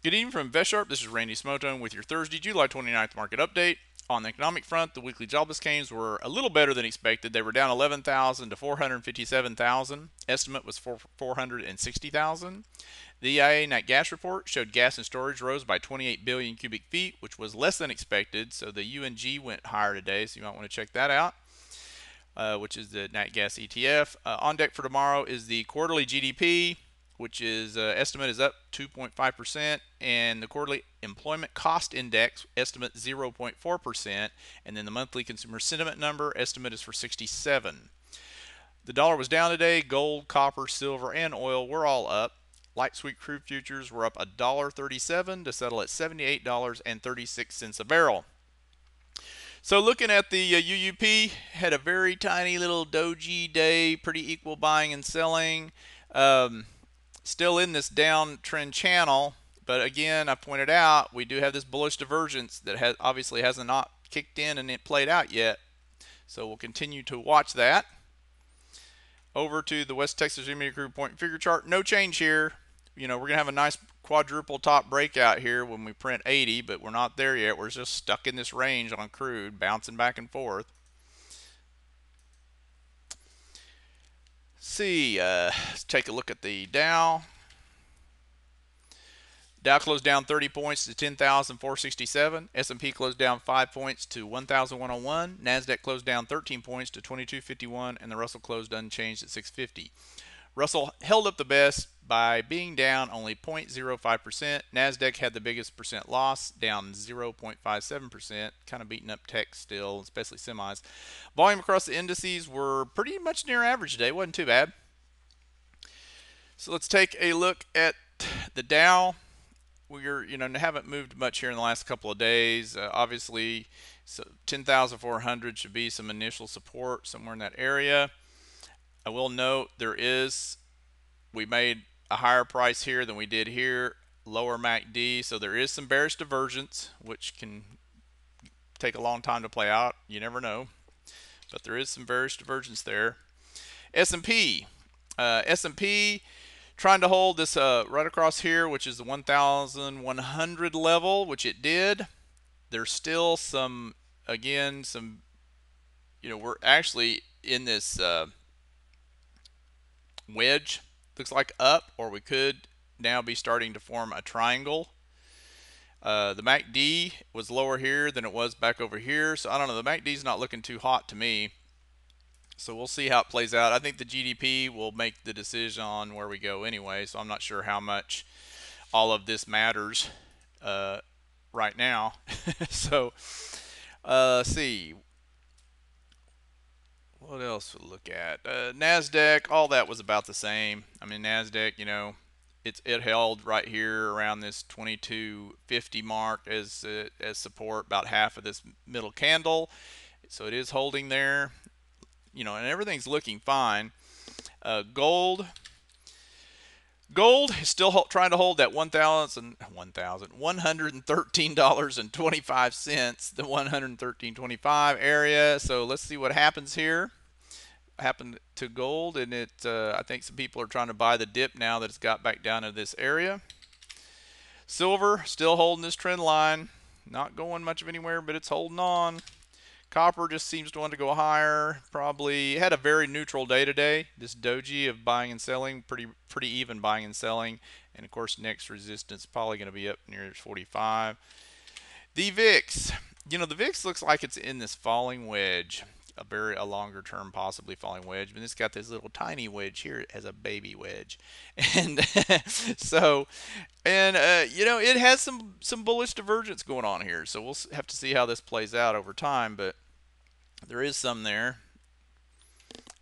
Good evening from InvestSharp. This is Randy Smotone with your Thursday, July 29th market update. On the economic front, the weekly jobless claims were a little better than expected. They were down 11,000 to 457,000. Estimate was for 460,000. The EIA net gas report showed gas and storage rose by 28 billion cubic feet, which was less than expected. So the UNG went higher today, so you might want to check that out. Which is the nat gas ETF. On deck for tomorrow is the quarterly GDP, which is estimate is up 2.5%, and the quarterly employment cost index estimate 0.4%, and then the monthly consumer sentiment number estimate is for 67. The dollar was down today. Gold, copper, silver, and oil were all up. Light sweet crude futures were up $1.37 to settle at $78.36 a barrel. So looking at the UUP, had a very tiny little doji day, pretty equal buying and selling. Still in this downtrend channel, but again, I pointed out we do have this bullish divergence that obviously hasn't not kicked in and it played out yet. So we'll continue to watch that. Over to the West Texas Intermediate Crude Point and Figure chart. No change here. We're going to have a nice quadruple top breakout here when we print 80, but we're not there yet. We're just stuck in this range on crude, bouncing back and forth. Let's take a look at the Dow. Dow closed down 30 points to 10,467. S&P closed down 5 points to 1,101. NASDAQ closed down 13 points to 2251, and the Russell closed unchanged at 650. Russell held up the best by being down only 0.05%. NASDAQ had the biggest percent loss, down 0.57%, kind of beating up tech still, especially semis. Volume across the indices were pretty much near average today. Wasn't too bad. So let's take a look at the Dow. We're haven't moved much here in the last couple of days. Obviously, so 10,400 should be some initial support somewhere in that area. I will note we made a higher price here than we did here, lower MACD, so there is some bearish divergence, which can take a long time to play out. You never know, but there is some bearish divergence there. S&P trying to hold this right across here, which is the 1,100 level, which it did. There's still some we're actually in this wedge, looks like up, or we could now be starting to form a triangle. The MACD was lower here than it was back over here, so I don't know, the MACD is not looking too hot to me, so we'll see how it plays out. I think the GDP will make the decision on where we go anyway, so I'm not sure how much all of this matters right now. So let's see what else we'll look at. NASDAQ, all that was about the same. I mean, NASDAQ, it held right here around this 2250 mark as support, about half of this middle candle. So it is holding there, and everything's looking fine. Gold is still trying to hold that $113.25, the 113.25 area. So let's see what happens here. Happened to gold, and I think some people are trying to buy the dip now that it's got back down to this area. Silver still holding this trend line, not going much of anywhere, but it's holding on. Copper just seems to want to go higher. Probably had a very neutral day today. This doji of buying and selling, pretty even buying and selling. And of course, next resistance probably going to be up near 45. The VIX, the VIX looks like it's in this falling wedge, a longer term possibly falling wedge, but it's got this little tiny wedge here as a baby wedge, and it has some bullish divergence going on here. So we'll have to see how this plays out over time, but there is some there.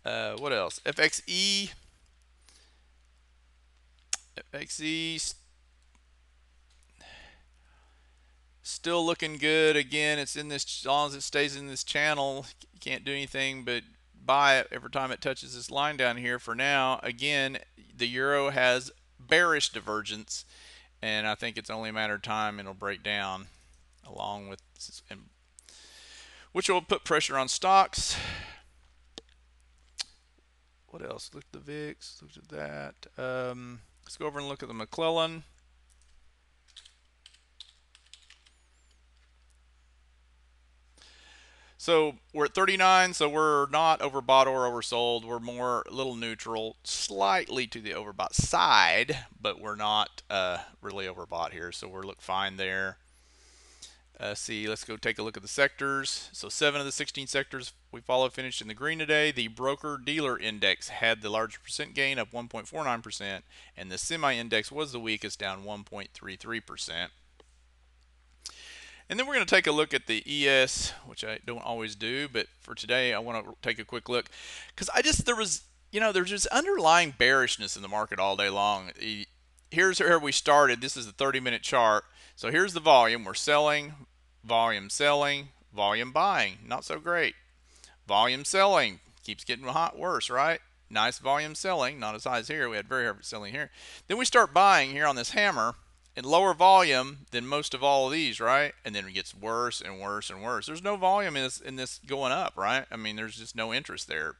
What else? FXE still looking good. Again, it's in this, as long as it stays in this channel, you can't do anything but buy it every time it touches this line down here for now. Again, the euro has bearish divergence, and I think it's only a matter of time it'll break down, along with, which will put pressure on stocks. What else? Look at the VIX, look at that. Let's go over and look at the McClellan. So we're at 39, so we're not overbought or oversold. We're more a little neutral, slightly to the overbought side, but we're not really overbought here. So we're look fine there. Let's go take a look at the sectors. So 7 of the 16 sectors we follow finished in the green today. The broker dealer index had the largest percent gain of 1.49%, and the semi index was the weakest, down 1.33%. And then we're going to take a look at the ES, which I don't always do, but for today I want to take a quick look because there's just underlying bearishness in the market all day long. Here's where we started. This is the 30-minute chart. So here's the volume. We're selling, volume buying. Not so great. Volume selling keeps getting worse, right? Nice volume selling, not as high as here. We had very heavy selling here. Then we start buying here on this hammer in lower volume than most of all of these, right? And then it gets worse and worse and worse. There's no volume in this going up, right? I mean, there's just no interest there.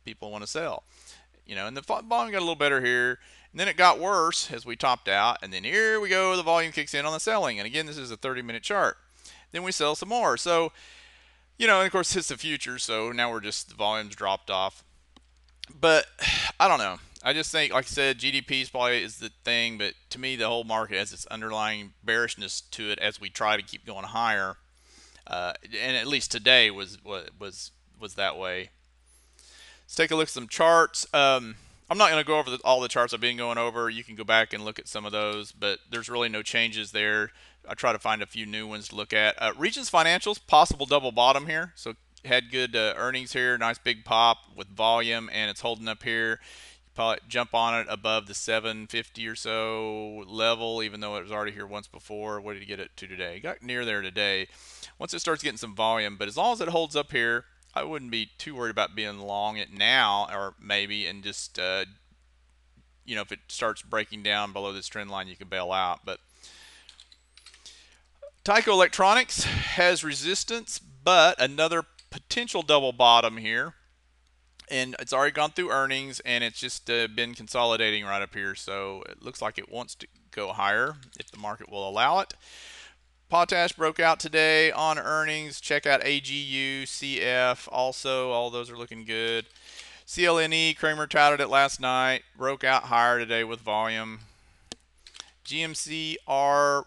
People want to sell, and the volume got a little better here, and then it got worse as we topped out, and then here we go, the volume kicks in on the selling, and again, this is a 30-minute chart. Then we sell some more. So, and of course, it's the future, so now the volume's dropped off. But I don't know. I just think, like I said, GDP is the thing, but to me, the whole market has its underlying bearishness to it as we try to keep going higher. And at least today was that way. Let's take a look at some charts. I'm not going to go over all the charts I've been going over. You can go back and look at some of those, but there's really no changes there. I try to find a few new ones to look at. Regions Financials, possible double bottom here. So had good earnings here, nice big pop with volume, and it's holding up here. You probably jump on it above the 750 or so level, even though it was already here once before. What did you get it to today? It got near there today. Once it starts getting some volume, but as long as it holds up here, I wouldn't be too worried about being long it now, or maybe, and just if it starts breaking down below this trend line, you can bail out. But Tyco Electronics has resistance, but another potential double bottom here, and it's already gone through earnings, and it's just been consolidating right up here. So it looks like it wants to go higher if the market will allow it. Potash broke out today on earnings. Check out AGU, CF, also all those are looking good. CLNE, Kramer touted it last night, broke out higher today with volume. GMC are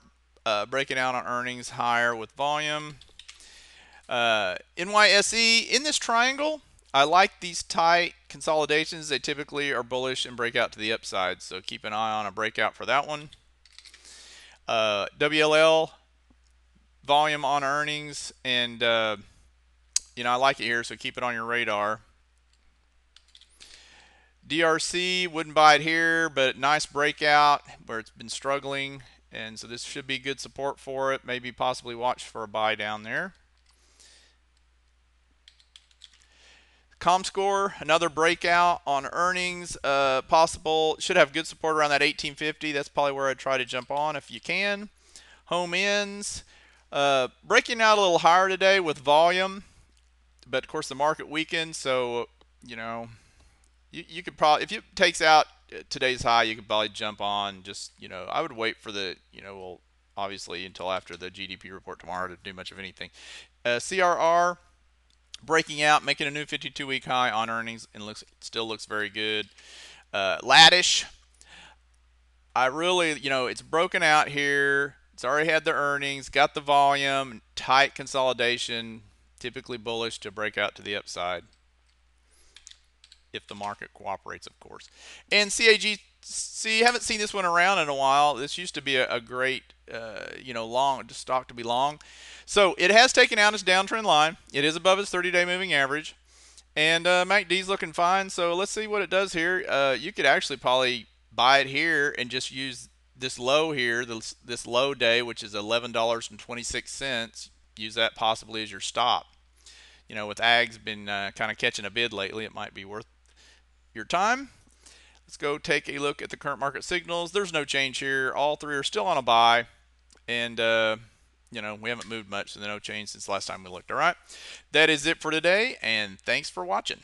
breaking out on earnings higher with volume. NYSE in this triangle, I like these tight consolidations. They typically are bullish and break out to the upside, so keep an eye on a breakout for that one. WLL, volume on earnings, and I like it here, so keep it on your radar. DRC, wouldn't buy it here, but nice breakout where it's been struggling, and so this should be good support for it. Maybe possibly watch for a buy down there. ComScore, another breakout on earnings, possible. Should have good support around that 1850. That's probably where I'd try to jump on if you can. Home ends, breaking out a little higher today with volume, but of course the market weakened, so you could probably, if it takes out today's high, you could probably jump on. Just I would wait for the well, obviously until after the GDP report tomorrow to do much of anything. CRR breaking out, making a new 52-week high on earnings, and still looks very good. Laddish, I really it's broken out here. It's already had the earnings, got the volume, tight consolidation, typically bullish to break out to the upside if the market cooperates, of course. And CAGC, haven't seen this one around in a while. This used to be a great, long stock to be long. So it has taken out its downtrend line. It is above its 30-day moving average, and MACD's looking fine. So let's see what it does here. You could actually probably buy it here and just use this low here, this low day, which is $11.26. Use that possibly as your stop. With ags been kind of catching a bid lately, it might be worth your time. Let's go take a look at the current market signals. There's no change here. All three are still on a buy, and we haven't moved much, so no change since last time we looked. All right, that is it for today, and thanks for watching.